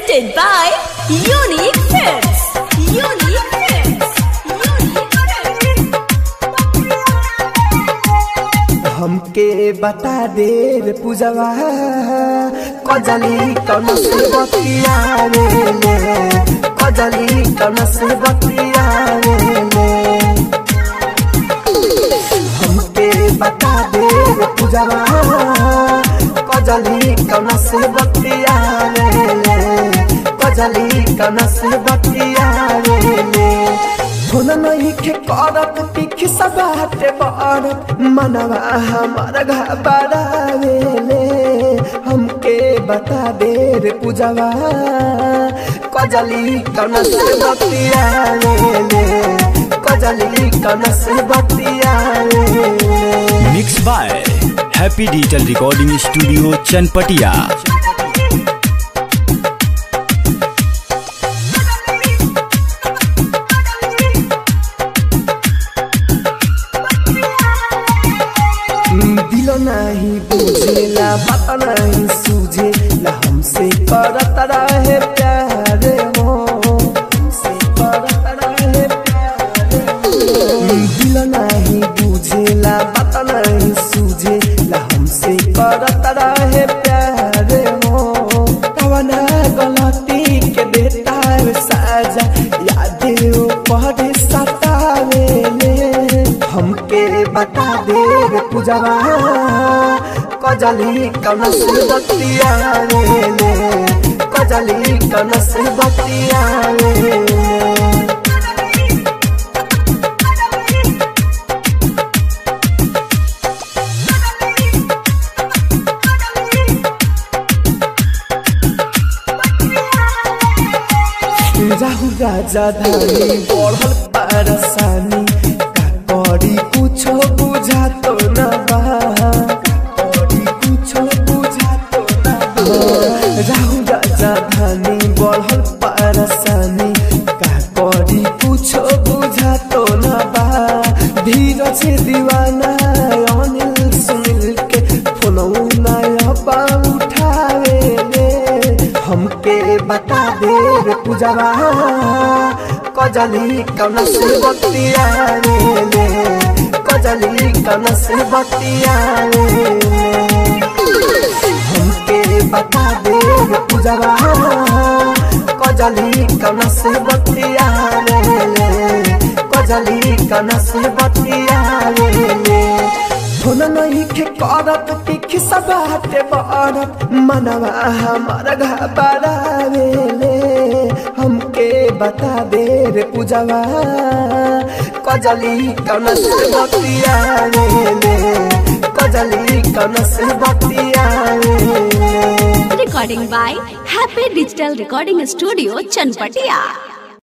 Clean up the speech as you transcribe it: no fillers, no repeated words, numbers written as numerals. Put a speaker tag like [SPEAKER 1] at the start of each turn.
[SPEAKER 1] presented by Unique Films. Unique Films.
[SPEAKER 2] हमके बता दे रे पूजवा कजली कौन से बतिया रे कजली कौन से बतिया रे हमके बता दे रे पूजवा कजली कौन से बतिया रे कजली कौन से बतिया रे होना नहीं के करत तीखी सबाते बारत मनवा हमारा घबरा ले हमके बता दे रे पूजवा कजली कौन से बतिया रे कजली कौन से बतिया रे।
[SPEAKER 3] Mix by happy digital recording studio Chanpatia.
[SPEAKER 2] दिल नहीं बुझेला बात नहीं सूझेला हमसे करत रहे प्यार हो हमसे करत रहे प्यार हो दिल नहीं बुझेला बात नहीं सूझेला हमसे करत रहे प्यार हो कवना गलती के देता साजा याद पड़े सतावे हमके बता दे रे पूजवा कजली कौन से बतिया रे कजली कौन से बतिया रे। राहु राजा धानी बढ़ल परेशानी करी कुछो बुझा तो न बा करी कुछो बुझा तो न बा राहु राजा धानी बढ़ल परेशानी करी कुछो बुझा तो न बा धीरज दीवाना अनिल सुनील के फोनऊ नया बा उठावे हमके बता दे रे पूजवा कजली कौन से बतिया रे कजली कौन से बतिया रे हमके बता दे रे पूजवा कजली कौन से बतिया रे कजली कौन से बतिया रे होना नहीं के करत तीखी सबाते बारत मनवा हमारा घबरा ले हमके बता दे रे पूजवा कजली कौन से बतिया रे कजली कौन से बतिया रे।
[SPEAKER 1] Recording by Happy Digital Recording Studio Chanpatia.